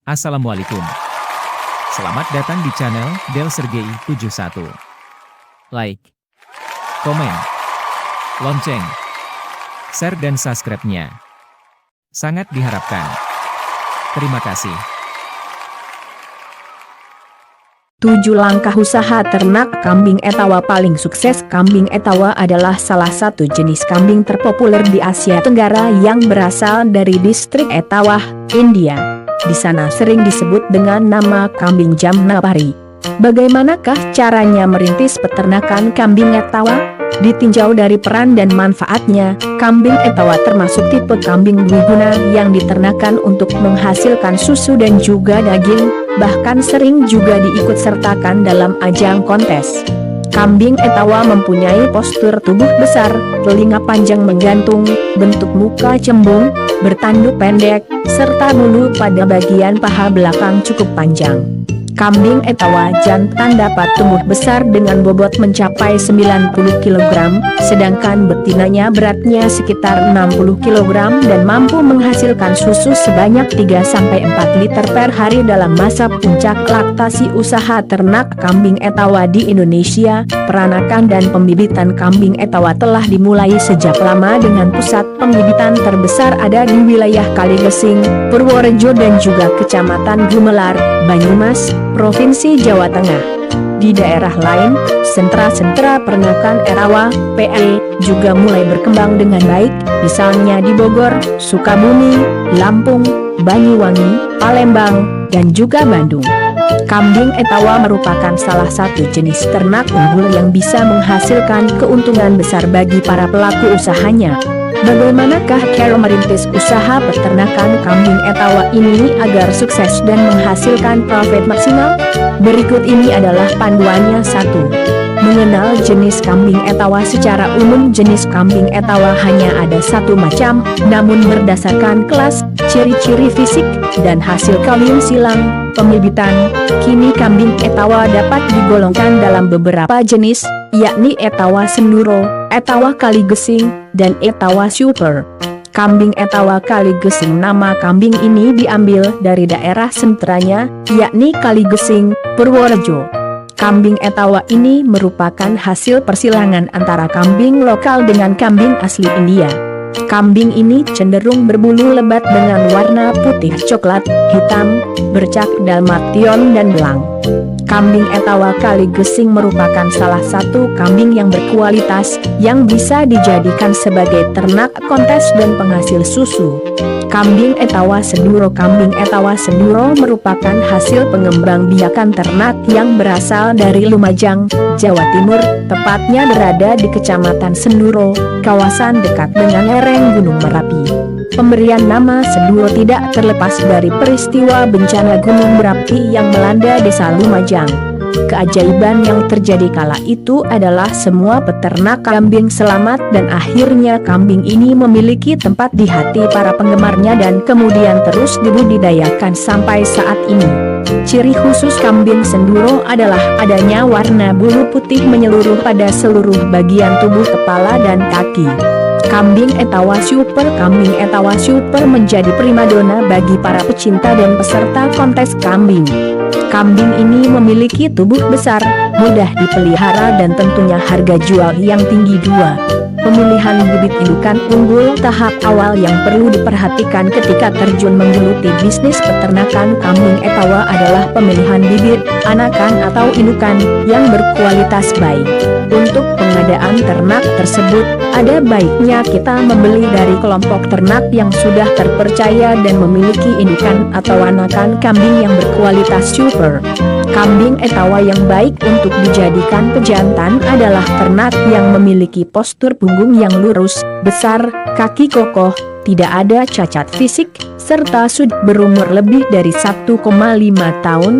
Assalamualaikum. Selamat datang di channel Del Sergei 71. Like, komen, lonceng, share dan subscribe-nya. Sangat diharapkan. Terima kasih. 7 langkah usaha ternak kambing etawa paling sukses. Kambing etawa adalah salah satu jenis kambing terpopuler di Asia Tenggara yang berasal dari distrik Etawah, India. Di sana sering disebut dengan nama kambing Jamnapari. Bagaimanakah caranya merintis peternakan kambing etawa? Ditinjau dari peran dan manfaatnya, kambing etawa termasuk tipe kambing dwiguna yang diternakan untuk menghasilkan susu dan juga daging, bahkan sering juga diikutsertakan dalam ajang kontes. Kambing etawa mempunyai postur tubuh besar, telinga panjang menggantung, bentuk muka cembung, bertanduk pendek, serta bulu pada bagian paha belakang cukup panjang. Kambing etawa jantan dapat tumbuh besar dengan bobot mencapai 90 kg, sedangkan betinanya beratnya sekitar 60 kg dan mampu menghasilkan susu sebanyak 3-4 liter per hari dalam masa puncak laktasi. Usaha ternak kambing etawa di Indonesia, peranakan dan pembibitan kambing etawa telah dimulai sejak lama dengan pusat pembibitan terbesar ada di wilayah Kaligesing, Purworejo dan juga Kecamatan Gumelar, Banyumas, Provinsi Jawa Tengah. Di daerah lain, sentra-sentra peternakan etawa (PE) juga mulai berkembang dengan baik, misalnya di Bogor, Sukabumi, Lampung, Banyuwangi, Palembang, dan juga Bandung. Kambing etawa merupakan salah satu jenis ternak unggul yang bisa menghasilkan keuntungan besar bagi para pelaku usahanya. Bagaimanakah cara merintis usaha peternakan kambing etawa ini agar sukses dan menghasilkan profit maksimal? Berikut ini adalah panduannya. 1. Mengenal jenis kambing etawa. Secara umum jenis kambing etawa hanya ada satu macam, namun berdasarkan kelas, ciri-ciri fisik, dan hasil kawin silang, pembibitan, kini kambing etawa dapat digolongkan dalam beberapa jenis, yakni etawa senduro, etawa Kaligesing, dan etawa super. Kambing etawa Kaligesing. Nama kambing ini diambil dari daerah sentranya, yakni Kaligesing, Purworejo. Kambing etawa ini merupakan hasil persilangan antara kambing lokal dengan kambing asli India. Kambing ini cenderung berbulu lebat dengan warna putih coklat, hitam, bercak dalmation dan belang. Kambing etawa Kaligesing merupakan salah satu kambing yang berkualitas, yang bisa dijadikan sebagai ternak kontes dan penghasil susu. Kambing etawa senduro. Kambing etawa senduro merupakan hasil pengembangbiakan ternak yang berasal dari Lumajang, Jawa Timur, tepatnya berada di Kecamatan Senduro, kawasan dekat dengan lereng Gunung Merapi. Pemberian nama Senduro tidak terlepas dari peristiwa bencana Gunung Merapi yang melanda desa Lumajang. Keajaiban yang terjadi kala itu adalah semua peternak kambing selamat dan akhirnya kambing ini memiliki tempat di hati para penggemarnya dan kemudian terus dibudidayakan sampai saat ini. Ciri khusus kambing senduro adalah adanya warna bulu putih menyeluruh pada seluruh bagian tubuh kepala dan kaki. Kambing etawa super. Kambing etawa super menjadi primadona bagi para pecinta dan peserta kontes kambing. Kambing ini memiliki tubuh besar, mudah dipelihara dan tentunya harga jual yang tinggi. 2. Pemilihan bibit indukan unggul. Tahap awal yang perlu diperhatikan ketika terjun menggeluti bisnis peternakan kambing etawa adalah pemilihan bibit, anakan atau indukan, yang berkualitas baik. Untuk pengadaan ternak tersebut, ada baiknya kita membeli dari kelompok ternak yang sudah terpercaya dan memiliki indukan atau anakan kambing yang berkualitas super. Kambing etawa yang baik untuk dijadikan pejantan adalah ternak yang memiliki postur punggung yang lurus, besar, kaki kokoh, tidak ada cacat fisik, serta sudah berumur lebih dari 1,5 tahun.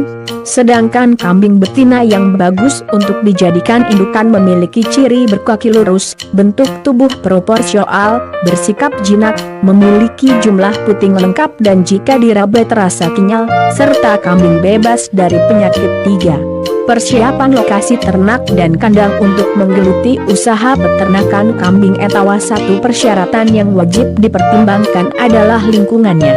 Sedangkan kambing betina yang bagus untuk dijadikan indukan memiliki ciri berkaki lurus, bentuk tubuh proporsional, bersikap jinak, memiliki jumlah puting lengkap dan jika diraba terasa kenyal, serta kambing bebas dari penyakit. 3. Persiapan lokasi ternak dan kandang untuk menggeluti usaha peternakan kambing etawa. Satu persyaratan yang wajib dipertimbangkan adalah lingkungannya.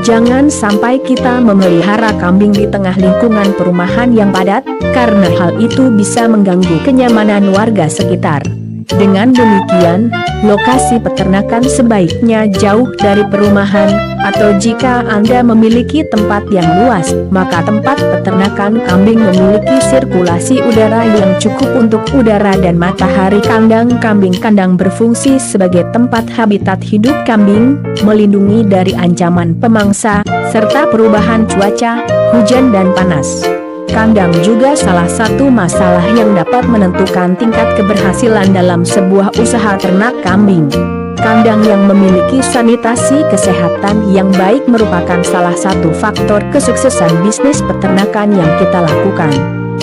Jangan sampai kita memelihara kambing di tengah lingkungan perumahan yang padat, karena hal itu bisa mengganggu kenyamanan warga sekitar. Dengan demikian, lokasi peternakan sebaiknya jauh dari perumahan, atau jika Anda memiliki tempat yang luas, maka tempat peternakan kambing memiliki sirkulasi udara yang cukup untuk udara dan matahari. Kandang kambing berfungsi sebagai tempat habitat hidup kambing, melindungi dari ancaman pemangsa, serta perubahan cuaca, hujan dan panas. Kandang juga salah satu masalah yang dapat menentukan tingkat keberhasilan dalam sebuah usaha ternak kambing. Kandang yang memiliki sanitasi kesehatan yang baik merupakan salah satu faktor kesuksesan bisnis peternakan yang kita lakukan.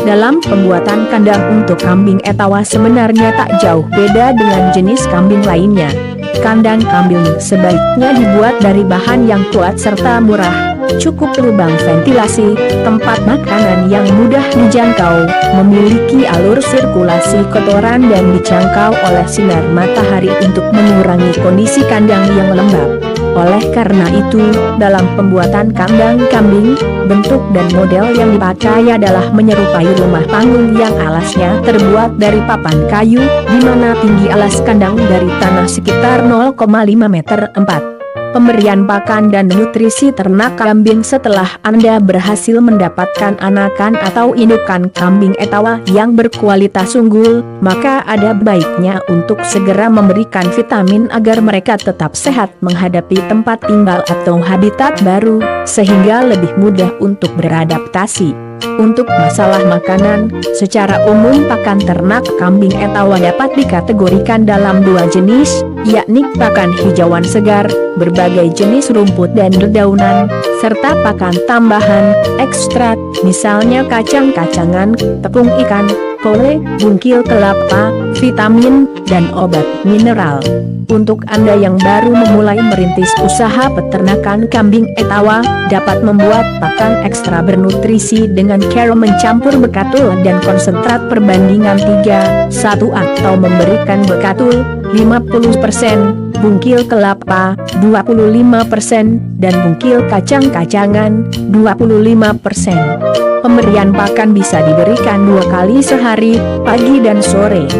Dalam pembuatan kandang untuk kambing etawa sebenarnya tak jauh beda dengan jenis kambing lainnya. Kandang kambing sebaiknya dibuat dari bahan yang kuat serta murah, cukup lubang ventilasi, tempat makanan yang mudah dijangkau, memiliki alur sirkulasi kotoran dan dijangkau oleh sinar matahari untuk mengurangi kondisi kandang yang lembab. Oleh karena itu, dalam pembuatan kandang kambing, bentuk dan model yang dipakai adalah menyerupai rumah panggung yang alasnya terbuat dari papan kayu, di mana tinggi alas kandang dari tanah sekitar 0,5 meter. 4. Pemberian pakan dan nutrisi ternak kambing. Setelah Anda berhasil mendapatkan anakan atau indukan kambing etawa yang berkualitas unggul, maka ada baiknya untuk segera memberikan vitamin agar mereka tetap sehat menghadapi tempat tinggal atau habitat baru, sehingga lebih mudah untuk beradaptasi. Untuk masalah makanan, secara umum pakan ternak kambing etawa dapat dikategorikan dalam dua jenis, yakni pakan hijauan segar, berbagai jenis rumput dan dedaunan, serta pakan tambahan, ekstrak, misalnya kacang-kacangan, tepung ikan, kole, bungkil kelapa, vitamin, dan obat mineral. Untuk Anda yang baru memulai merintis usaha peternakan kambing etawa, dapat membuat pakan ekstra bernutrisi dengan cara mencampur bekatul dan konsentrat perbandingan 3:1 atau memberikan bekatul 50%, bungkil kelapa 25%, dan bungkil kacang-kacangan 25%. Pemberian pakan bisa diberikan 2 kali sehari, pagi dan sore.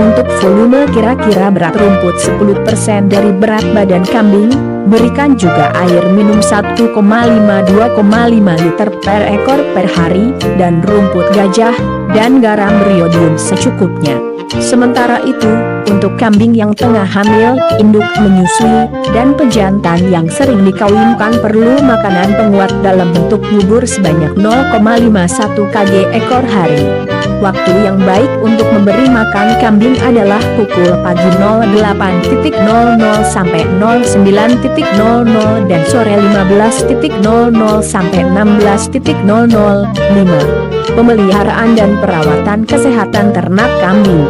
Untuk volume kira-kira berat rumput 10% dari berat badan kambing, berikan juga air minum 1,5-2,5 liter per ekor per hari, dan rumput gajah, dan garam beriodium secukupnya. Sementara itu, untuk kambing yang tengah hamil, induk menyusui, dan pejantan yang sering dikawinkan perlu makanan penguat dalam bentuk bubur sebanyak 0,51 kg ekor hari. Waktu yang baik untuk memberi makan kambing adalah pukul pagi 08.00 sampai 09.00 dan sore 15.00 sampai 16.00. 5. Pemeliharaan dan perawatan kesehatan ternak kambing.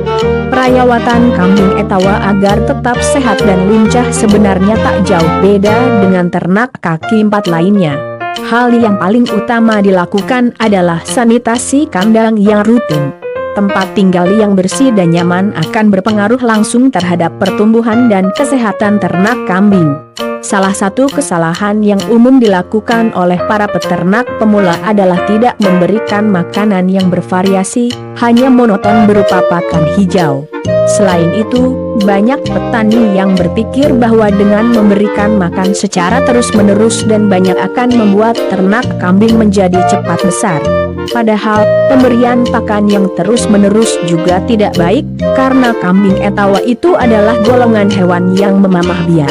Perawatan kambing etawa agar tetap sehat dan lincah sebenarnya tak jauh beda dengan ternak kaki 4 lainnya. Hal yang paling utama dilakukan adalah sanitasi kandang yang rutin. Tempat tinggal yang bersih dan nyaman akan berpengaruh langsung terhadap pertumbuhan dan kesehatan ternak kambing. Salah satu kesalahan yang umum dilakukan oleh para peternak pemula adalah tidak memberikan makanan yang bervariasi, hanya monoton berupa pakan hijau. Selain itu, banyak petani yang berpikir bahwa dengan memberikan makan secara terus-menerus dan banyak akan membuat ternak kambing menjadi cepat besar. Padahal, pemberian pakan yang terus-menerus juga tidak baik, karena kambing etawa itu adalah golongan hewan yang memamah biak.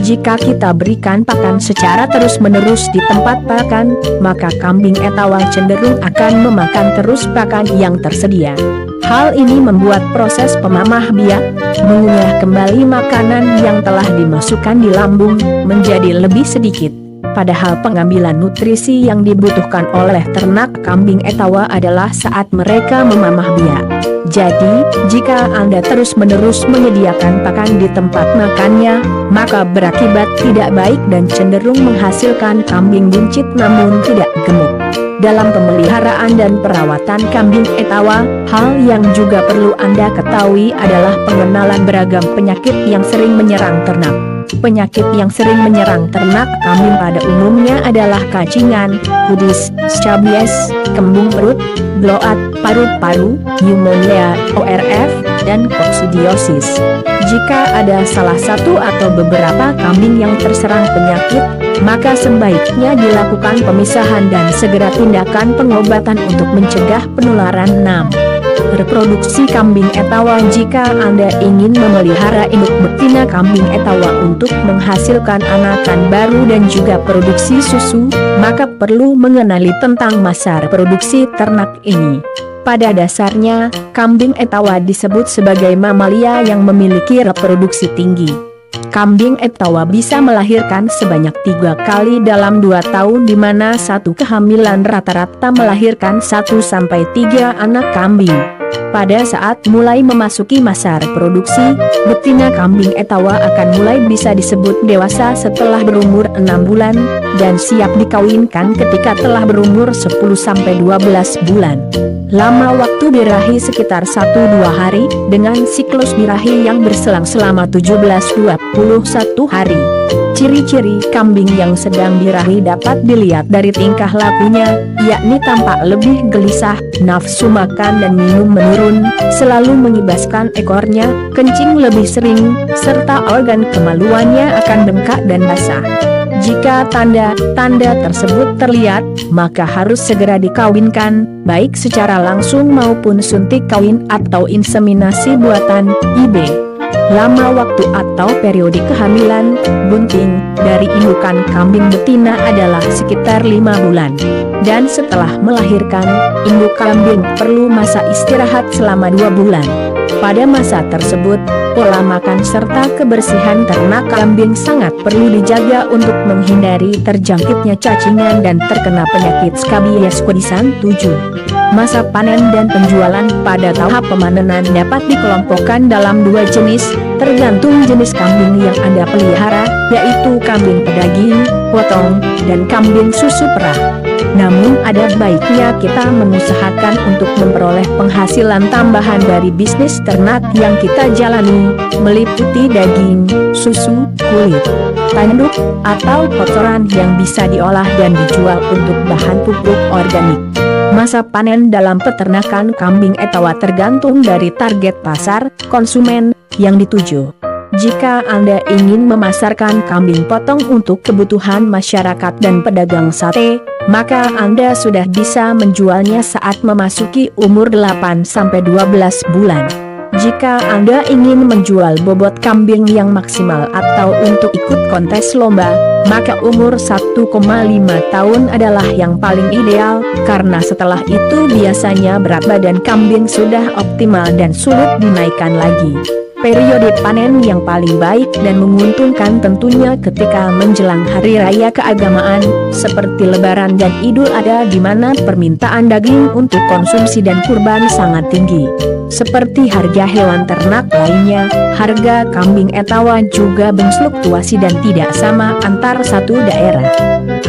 Jika kita berikan pakan secara terus-menerus di tempat pakan, maka kambing etawa cenderung akan memakan terus pakan yang tersedia. Hal ini membuat proses pemamah biak, mengunyah kembali makanan yang telah dimasukkan di lambung, menjadi lebih sedikit. Padahal pengambilan nutrisi yang dibutuhkan oleh ternak kambing etawa adalah saat mereka memamah biak. Jadi, jika Anda terus-menerus menyediakan pakan di tempat makannya, maka berakibat tidak baik dan cenderung menghasilkan kambing buncit namun tidak gemuk. dalam pemeliharaan dan perawatan kambing etawa. Hal yang juga perlu Anda ketahui adalah pengenalan beragam penyakit yang sering menyerang ternak. Penyakit yang sering menyerang ternak kambing pada umumnya adalah kacingan, kudis, scabies, kembung perut, bloat, paru-paru, pneumonia, ORF, dan koksidiosis. Jika ada salah satu atau beberapa kambing yang terserang penyakit, maka sebaiknya dilakukan pemisahan dan segera tindakan pengobatan untuk mencegah penularan. 6. Reproduksi kambing etawa. Jika Anda ingin memelihara induk betina kambing etawa untuk menghasilkan anakan baru dan juga produksi susu, maka perlu mengenali tentang masa reproduksi ternak ini. Pada dasarnya, kambing etawa disebut sebagai mamalia yang memiliki reproduksi tinggi. Kambing etawa bisa melahirkan sebanyak 3 kali dalam 2 tahun, di mana satu kehamilan rata-rata melahirkan 1-3 anak kambing. Pada saat mulai memasuki masa reproduksi, betina kambing etawa akan mulai bisa disebut dewasa setelah berumur 6 bulan, dan siap dikawinkan ketika telah berumur 10-12 bulan. Lama waktu birahi sekitar 1-2 hari, dengan siklus birahi yang berselang selama 17-21 hari. Ciri-ciri kambing yang sedang birahi dapat dilihat dari tingkah lakunya, yakni tampak lebih gelisah, nafsu makan dan minum menurun, selalu mengibaskan ekornya, kencing lebih sering, serta organ kemaluannya akan bengkak dan basah. Jika tanda-tanda tersebut terlihat, maka harus segera dikawinkan, baik secara langsung maupun suntik kawin atau inseminasi buatan, IB. Lama waktu atau periode kehamilan, bunting, dari indukan kambing betina adalah sekitar 5 bulan. Dan setelah melahirkan, induk kambing perlu masa istirahat selama 2 bulan. Pada masa tersebut, pola makan serta kebersihan ternak kambing sangat perlu dijaga untuk menghindari terjangkitnya cacingan dan terkena penyakit skabies kudisan. 7. Masa panen dan penjualan. Pada tahap pemanenan dapat dikelompokkan dalam 2 jenis, tergantung jenis kambing yang Anda pelihara, yaitu kambing pedaging, potong, dan kambing susu perah. Namun ada baiknya kita mengusahakan untuk memperoleh penghasilan tambahan dari bisnis ternak yang kita jalani, meliputi daging, susu, kulit, tanduk, atau kotoran yang bisa diolah dan dijual untuk bahan pupuk organik. Masa panen dalam peternakan kambing etawa tergantung dari target pasar konsumen yang dituju. Jika Anda ingin memasarkan kambing potong untuk kebutuhan masyarakat dan pedagang sate, maka Anda sudah bisa menjualnya saat memasuki umur 8-12 bulan. Jika Anda ingin menjual bobot kambing yang maksimal atau untuk ikut kontes lomba, maka umur 1,5 tahun adalah yang paling ideal, karena setelah itu biasanya berat badan kambing sudah optimal dan sulit dinaikkan lagi. Periode panen yang paling baik dan menguntungkan tentunya ketika menjelang hari raya keagamaan, seperti Lebaran dan Idul Adha, di mana permintaan daging untuk konsumsi dan kurban sangat tinggi. Seperti harga hewan ternak lainnya, harga kambing etawa juga berfluktuasi dan tidak sama antar satu daerah.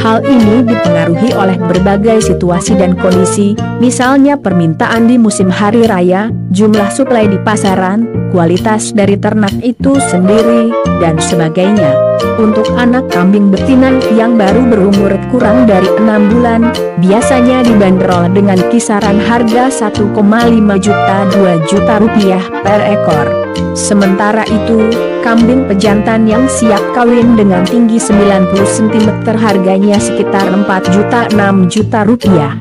Hal ini dipengaruhi oleh berbagai situasi dan kondisi, misalnya permintaan di musim hari raya, jumlah suplai di pasaran, kualitas dari ternak itu sendiri, dan sebagainya. Untuk anak kambing betina yang baru berumur kurang dari 6 bulan, biasanya dibanderol dengan kisaran harga 1,5 juta-2 juta rupiah per ekor. Sementara itu, kambing pejantan yang siap kawin dengan tinggi 90 cm harganya sekitar 4 juta-6 juta rupiah.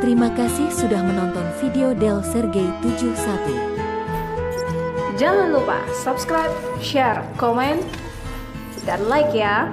Terima kasih sudah menonton video Del Sergei 71. Jangan lupa subscribe, share, komen, dan like ya.